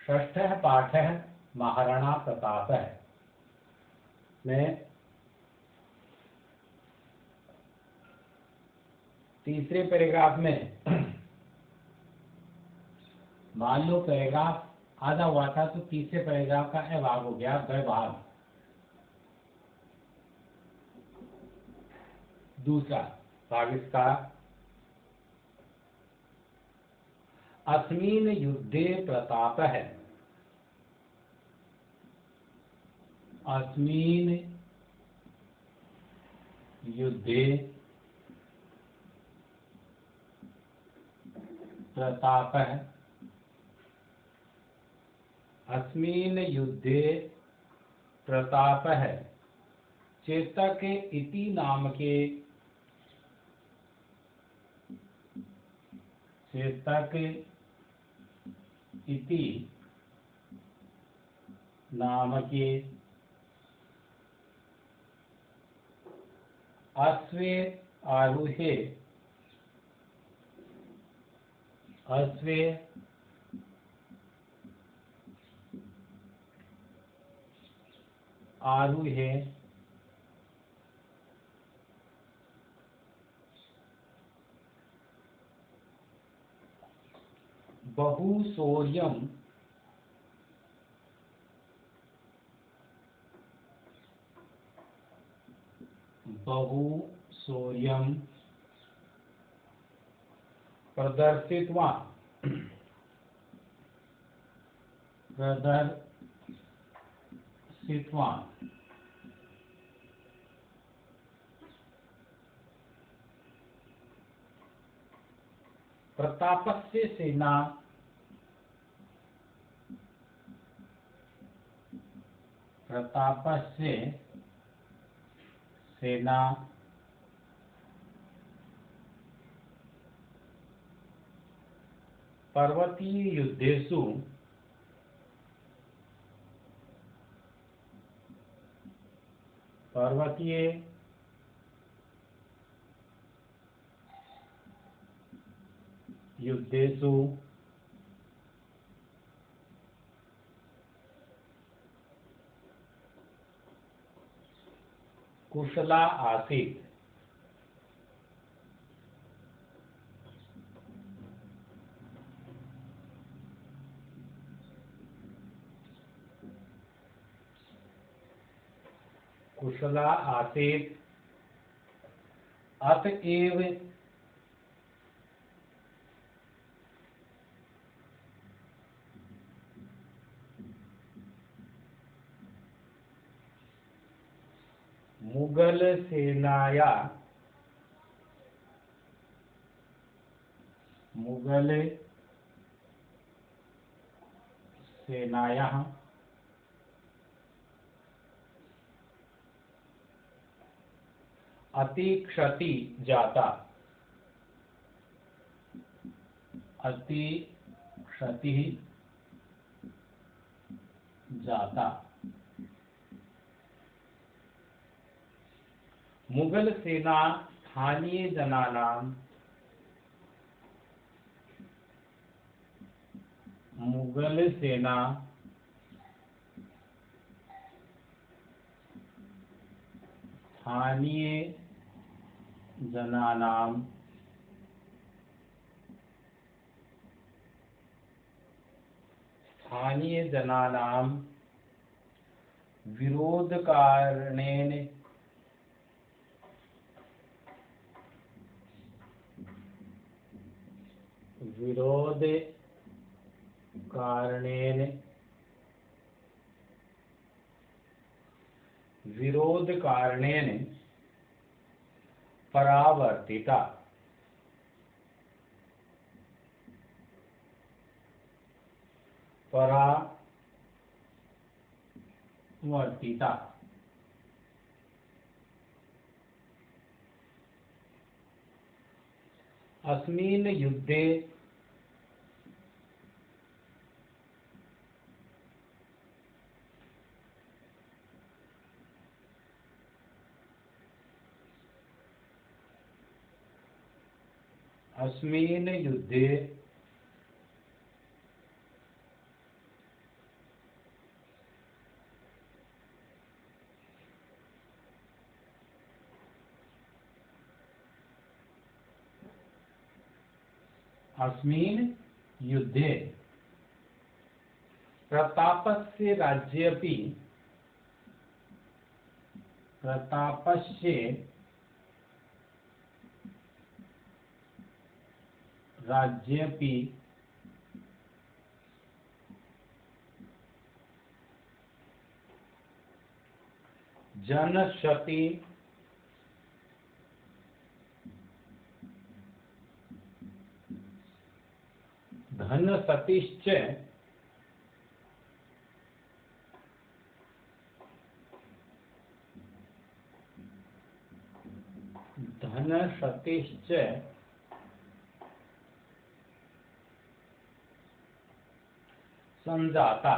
षष्ठः पाठः महाराणा प्रतापः में तीसरे पैराग्राफ में मान लो पैराग्राफ आधा हुआ था तो तीसरे पैराग्राफ का भाग हो गया भाग। दूसरा भाग इसका अस्मिन् युद्धे प्रतापः। अस्मिन् युद्धे प्रतापः। अस्मिन् युद्धे प्रतापः चेतक इति नामके चेतक इति नामके अश्वे आरुहे अश्वे आरुहे बहुशौर्यं प्रदर्शितवान् प्रतापस्य सेना पर्वतीय युद्धेषु कुशला आसीत्। अतएव मुगल सेनायाः अति क्षति जाता। मुगल सेना स्थानीय जनानां विरोध कारणेन परावर्तिता। अस्मिन् युद्धे अस्मिन् युद्धे प्रतापस्य राज्येऽपि प्रतापस्य राज्येऽपि जनशती धनसतिश्च संजाता।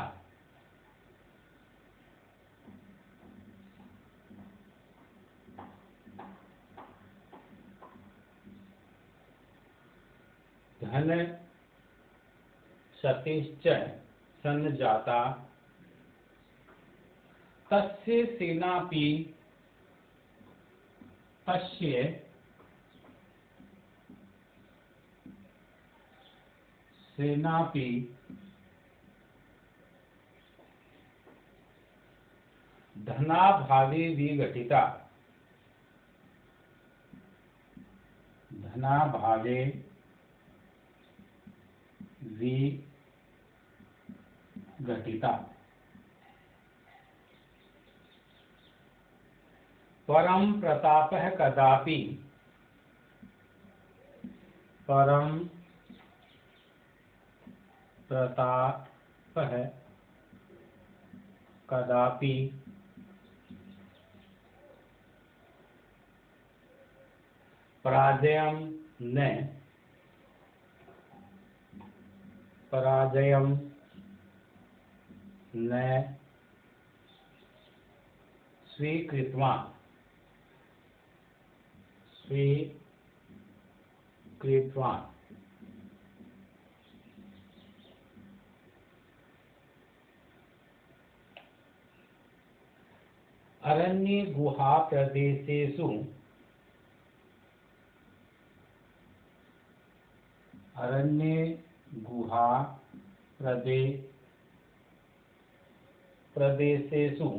धन सतिश्च संजाता तस्य सेनापि तस्य सेनापि धनाभावे विघटिता। धनाभावे विघटिता। परम प्रतापः कदापि परम प्रतापः कदापि पराजयं न स्वीकृतवान्। अरण्ये गुहा प्रदेशेषु प्रदेशेषु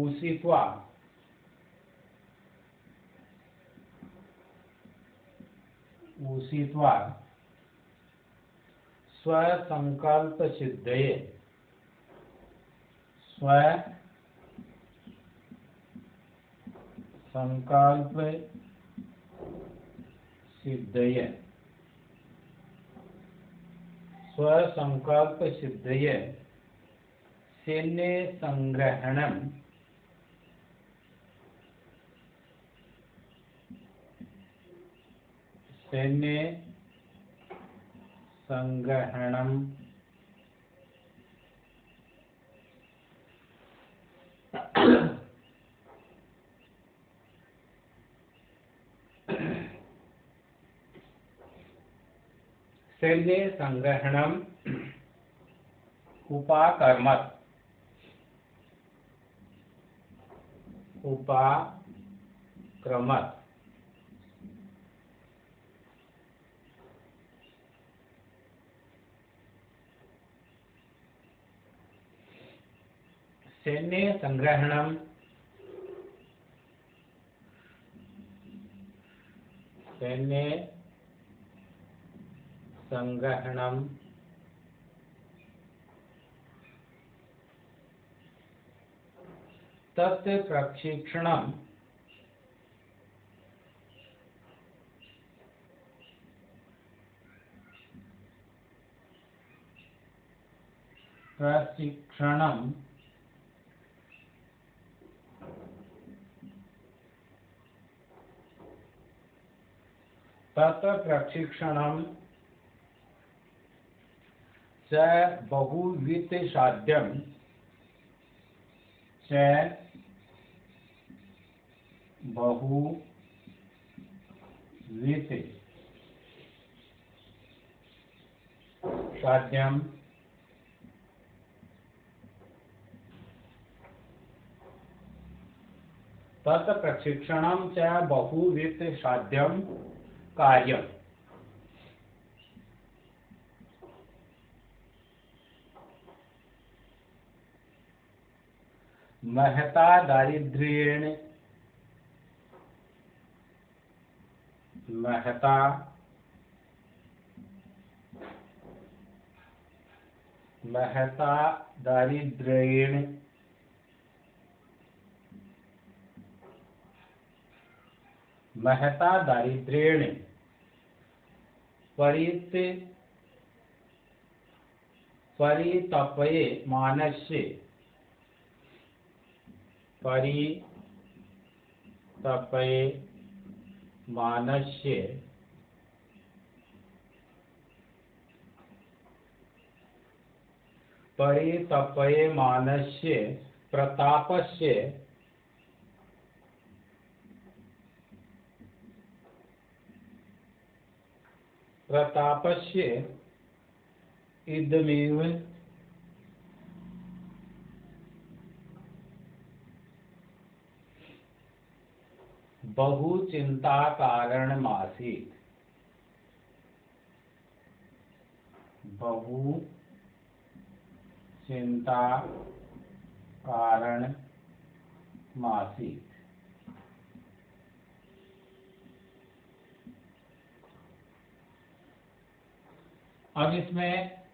उषित्वा स्वसंकल्प सिद्धये सैन्य संग्रहणं उपाकर्मत्। सैन्य संग्रहणं तत् प्रशिक्षणं च बहुविध साध्यं तत् प्रशिक्षणं च बहुविध साध्यं कार्यम्। महता दारिद्र्येण महता दारिद्र्येण परितप्ये मानस्य प्रतापस्य इदमेव बहु चिंता कारणमासीत्। अब इसमें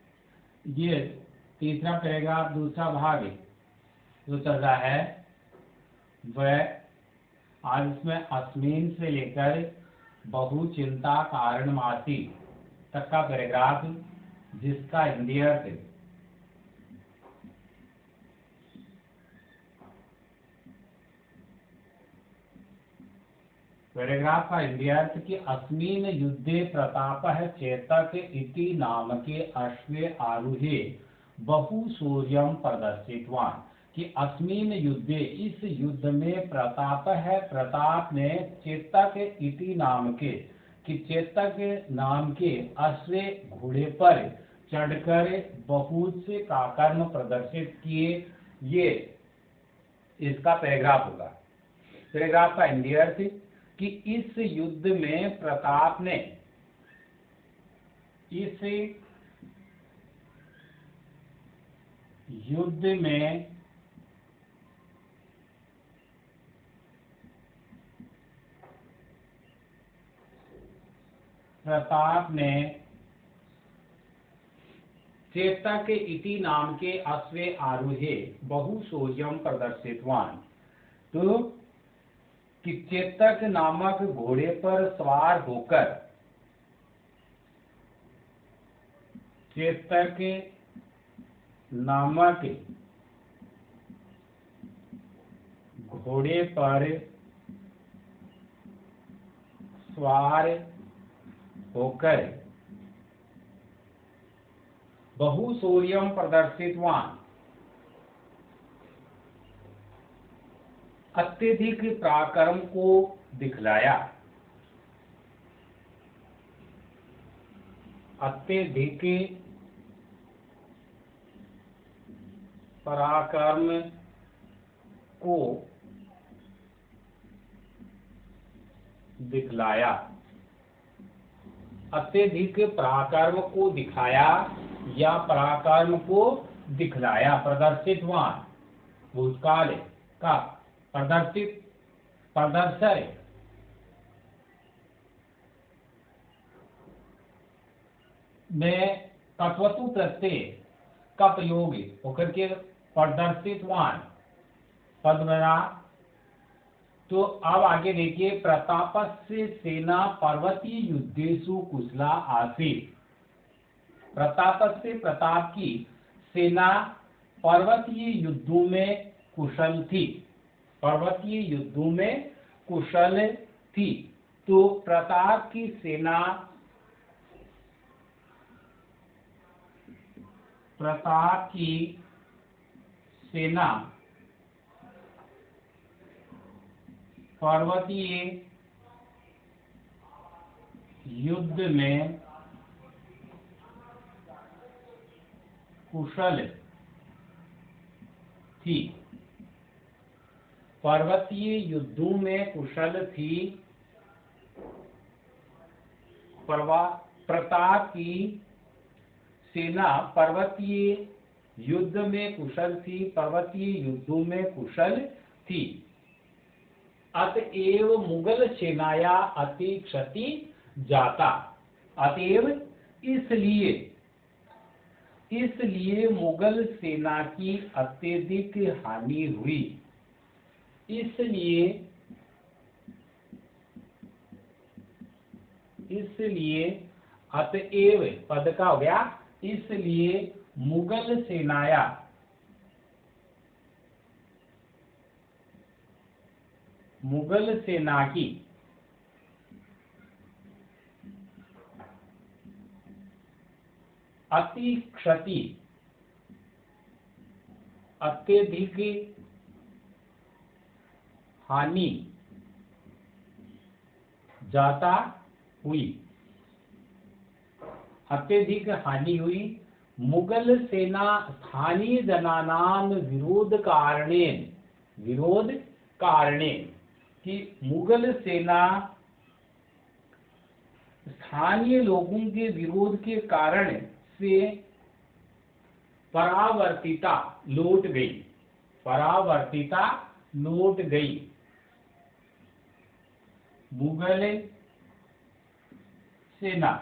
ये तीसरा पैराग्राफ दूसरा भाग जो चल रहा है वह आज इसमें अस्मिन से लेकर बहु चिंता कारणमासी तक का पैराग्राफ, जिसका हिंदी अर्थ पैराग्राफ का हिंदी अर्थ कि अस्मिन युद्धे प्रतापः चेतक इति नामके अश्वे आरुहे बहु शौर्यं प्रदर्शितवान्। कि अस्मिन युद्धे इस युद्ध में प्रताप ने चेतक इति नाम के कि चेतक नाम के अश्वे घोड़े पर चढ़कर बहुत से पराक्रम प्रदर्शित किए। ये इसका पैराग्राफ होगा। पैराग्राफ का हिंदी अर्थ कि इस युद्ध में प्रताप ने चेतक इति नाम के अश्वे आरोहे बहु शौर्यं प्रदर्शितवान्। तो कि चेतक नामक घोड़े पर सवार होकर बहु शौर्यं प्रदर्शितवान्, अत्यधिक पराक्रम को दिखलाया। अत्यधिक पराक्रम को दिखलाया। अत्यधिक पराक्रम को दिखाया या पराक्रम को दिखलाया। प्रदर्शितवान भूतकाल का प्रदर्शन में तत्वतु प्रत्यय का प्रयोग होकर के प्रदर्शितवान पद बना। तो अब आगे देखिए, प्रतापस्य सेना पर्वतीय युद्धेषु कुशला आसीत्। प्रतापस्य प्रताप की सेना पर्वतीय युद्धों में कुशल थी। पर्वतीय युद्धों में कुशल थी। तो प्रताप की सेना पर्वतीय युद्ध में कुशल थी। पर्वतीय युद्धों में कुशल थी। प्रताप की सेना पर्वतीय युद्ध में कुशल थी, पर्वतीय युद्धों में कुशल थी। अतएव मुगल सेनाया अति क्षति जाता। अतएव इसलिए मुगल सेना की अत्यधिक हानि हुई। इसलिए अतएव पद का हो गया, इसलिए मुगल सेना की अति क्षति, अत्यधिक हानि जाता हुई, अत्यधिक हानि हुई। मुगल सेना स्थानीय जनानां विरोध कारणे कि मुगल सेना स्थानीय लोगों के विरोध के कारण से परावर्तिता लौट गई। मुगल सेना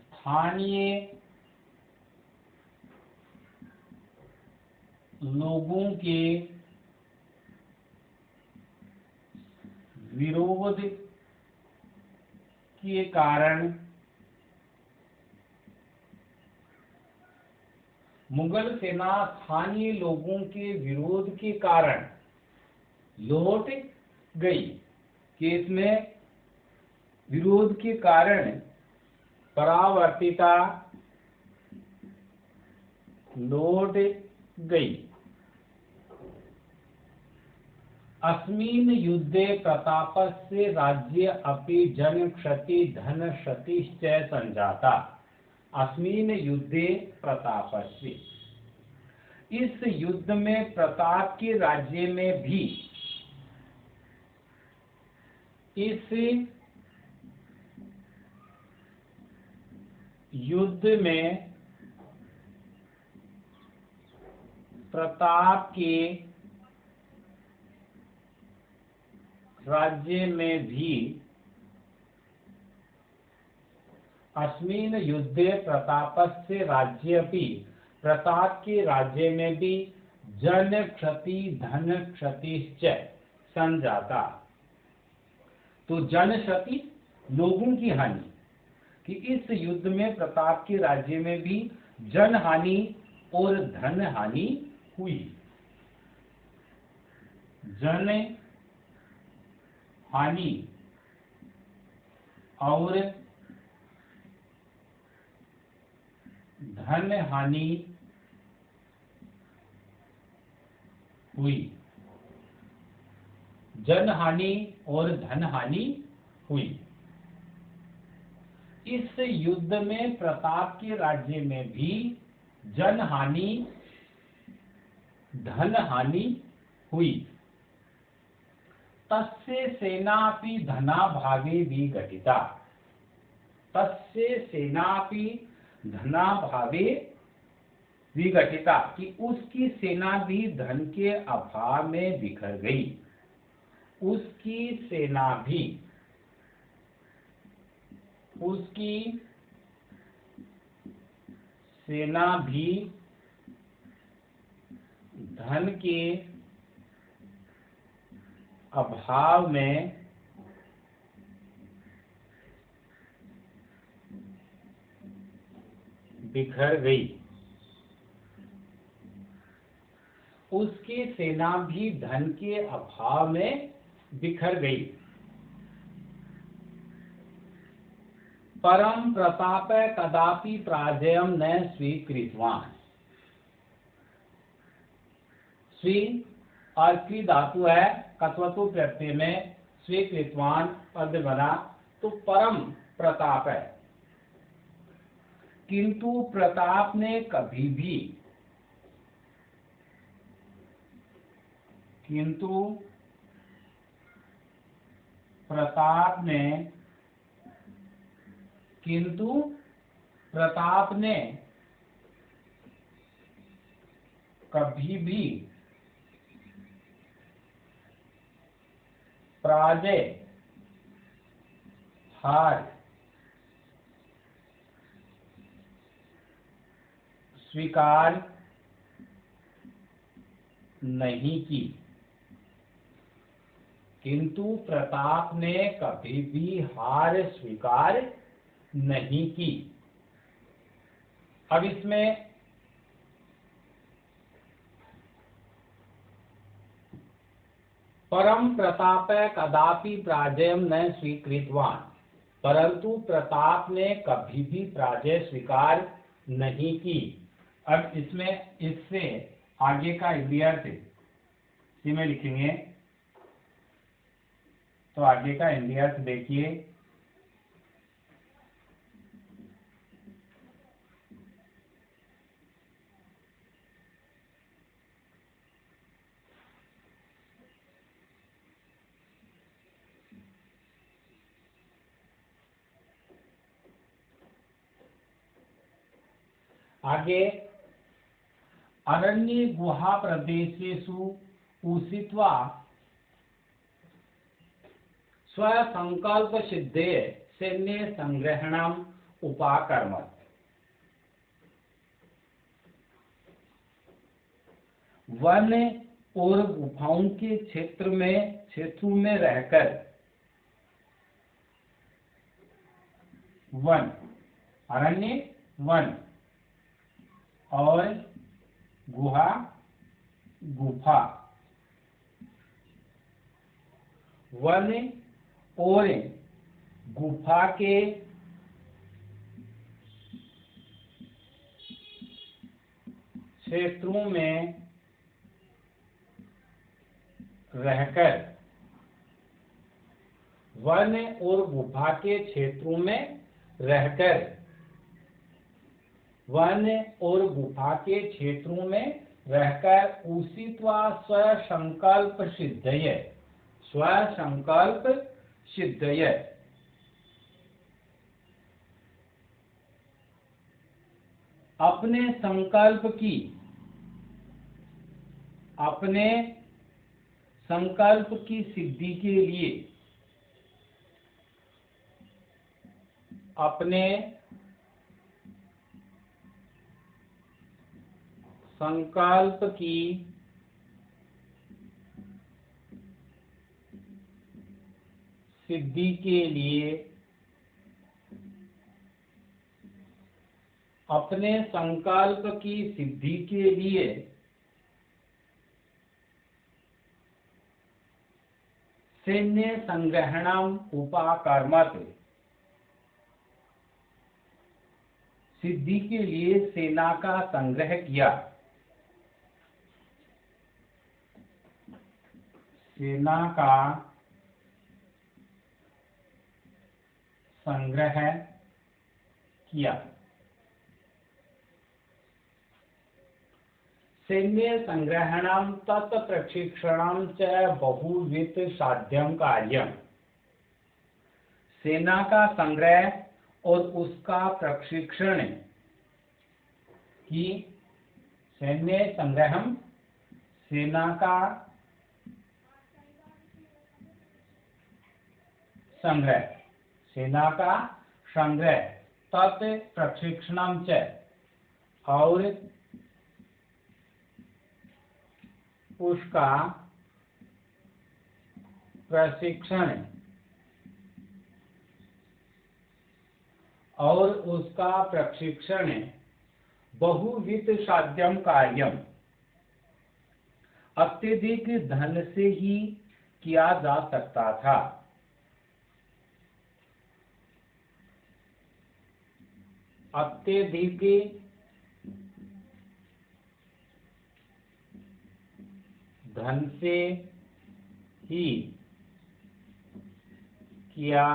स्थानीय लोगों के विरोध के कारण मुगल सेना स्थानीय लोगों के विरोध के कारण लौट गई। केस में विरोध के कारण परावर्तिता लौट गई। अस्मिन् युद्धे प्रतापस्य राज्य अपि जन क्षति धन क्षतिश्च संजाता। अस्मिन् युद्धे प्रतापस्य, इस युद्ध में प्रताप के राज्य में भी, इस युद्ध में प्रताप के राज्य में भी, अस्मिन् युद्धे प्रतापस्य राज्येपि, प्रताप के राज्य में भी जन क्षति धन क्षतिश्च संजाता। तो जन क्षति लोगों की हानि, कि इस युद्ध में प्रताप के राज्य में भी जन हानि और धन हानि हुई। जन हानि और धन हानि हुई। जन हानि और धन हानि हुई। इस युद्ध में प्रताप के राज्य में भी जन हानि धन हानि हुई। तस्य सेनापि धनाभावे विघटिता। तस्य सेनापि धनाभावे विघटिता, कि उसकी सेना भी धन के अभाव में बिखर गई। उसकी सेना भी धन के अभाव में बिखर गई। उसकी सेना भी धन के अभाव में बिखर गई। परम प्रताप कदापि पराजयम न स्वीकृतवान। स्वी और क्री धातु है, कत्वतु प्रत्यय में स्वीकृतवान पद बना, तो परम प्रताप है, किंतु प्रताप ने कभी भी किंतु प्रताप ने कभी भी पराजय हार स्वीकार नहीं की। किंतु प्रताप ने कभी भी हार स्वीकार नहीं की। अब इसमें परम प्रताप कदापि पराजयम न स्वीकृतवान, परंतु प्रताप ने कभी भी पराजय स्वीकार नहीं की। अब इसमें इससे आगे का इंडियर्थ इसी में लिखेंगे। तो आगे का इंडियर्थ देखिए। आगे अरण्य गुहा प्रदेशेषु उषित्वा स्वसंकल्प सिद्धे सैन्य संग्रहणम उपाकर्मत्। वन और गुफाओं के क्षेत्रों में रहकर वन अरण्य वन और गुहा गुफा, वन और गुफा के क्षेत्रों में रहकर, वन और गुफा के क्षेत्रों में रहकर, वन और गुफा के क्षेत्रों में रहकर उषित्वा स्वसंकल्प सिद्धये, स्वसंकल्प सिद्धये, अपने संकल्प की सिद्धि के लिए, अपने संकल्प की सिद्धि के लिए, अपने संकल्प की सिद्धि के लिए सैन्य संग्रहणम उपाकर्मत्, सिद्धि के लिए सेना का संग्रह किया, सेना का संग्रह किया। सैन्य संग्रहणम तत्प्रशिक्षणम च बहुविध साध्यम कार्यम, सेना का संग्रह और उसका प्रशिक्षण की, सैन्य संग्रहम सेना का संग्रह, सेना का संग्रह, तत् प्रशिक्षणम च और उसका प्रशिक्षण और उसका प्रशिक्षण बहुविध साध्यम कार्यम, अत्यधिक धन से ही किया जा सकता था। अत्यधिक धन से ही किया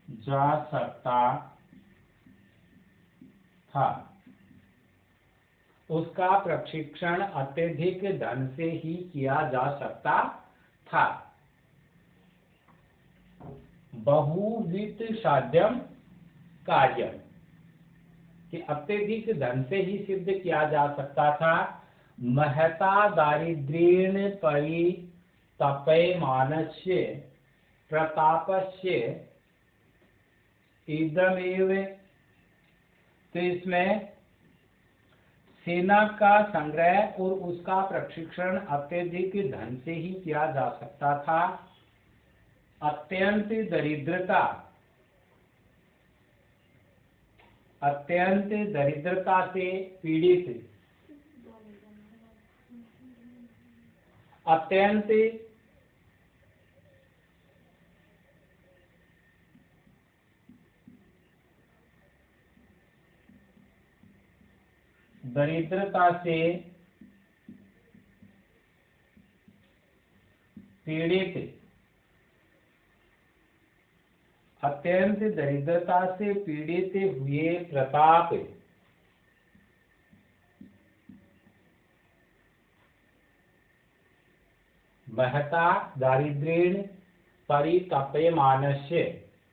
जा सकता था। उसका प्रशिक्षण अत्यधिक धन से ही किया जा सकता था। बहुविध साध्यम कार्यम, कि अत्यधिक धन से ही सिद्ध किया जा सकता था। महता दारिद्र्येण परितप्यमानस्य प्रतापस्य इदमेव। तो इसमें सेना का संग्रह और उसका प्रशिक्षण अत्यधिक धन से ही किया जा सकता था। अत्यंत दरिद्रता से पीड़ित, अत्यंत दरिद्रता से पीड़ित, अत्यंत दरिद्रता से पीड़ित हुए प्रताप महता दारिद्र्येण परितप्यमानस्य,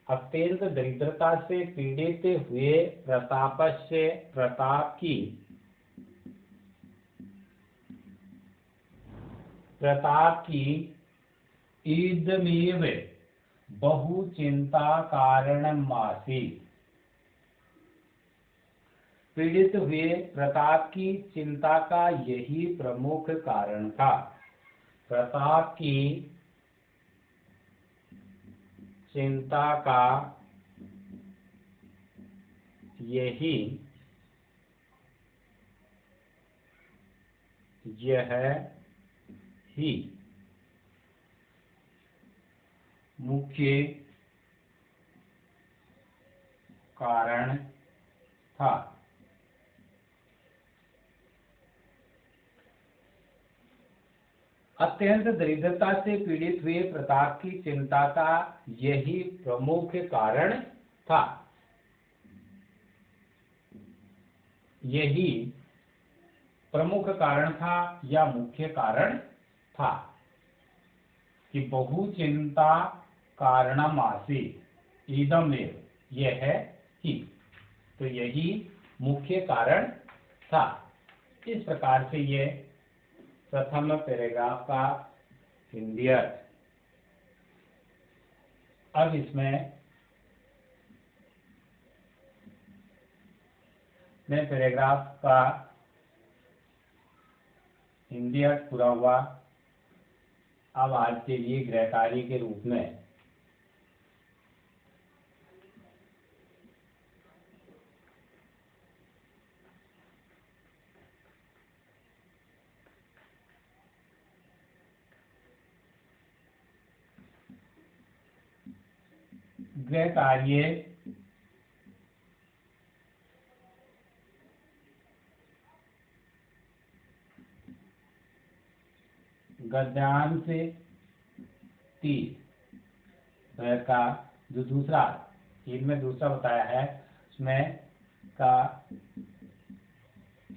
अत्यंत दरिद्रता से पीड़ित हुए प्रतापस्य, प्रताप की इदमेव बहु चिंता कारणमासीत्। पीड़ित हुए प्रताप की चिंता का यही प्रमुख कारण था। प्रताप की चिंता का यह ही मुख्य कारण था। अत्यंत दरिद्रता से पीड़ित हुए प्रताप की चिंता का यही प्रमुख कारण था। यही प्रमुख कारण था या मुख्य कारण था कि बहु चिंता कारणमासीत् इदमेव, यह ही, तो यही मुख्य कारण था। इस प्रकार से ये प्रथम पैराग्राफ का हिंदी अर्थ। अब इसमें पैराग्राफ का हिंदी अर्थ पूरा हुआ। अब आज के लिए गृह कार्य के रूप में गृह कार्य गद्यांश 3 का जो दूसरा इनमें दूसरा बताया है उसमें का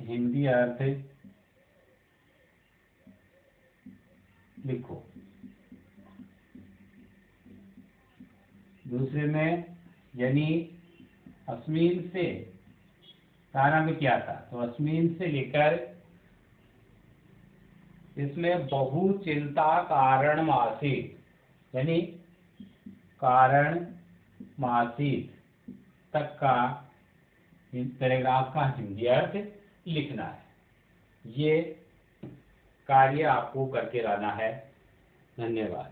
हिंदी अर्थ लिखो। दूसरे में यानी अस्मिन से प्रारंभ किया था, तो अस्मिन से लेकर इसमें बहु चिंता कारणमासीत् यानी कारणमासीत् तक का पैराग्राफ का हिंदी अर्थ लिखना है। ये कार्य आपको करके लाना है। धन्यवाद।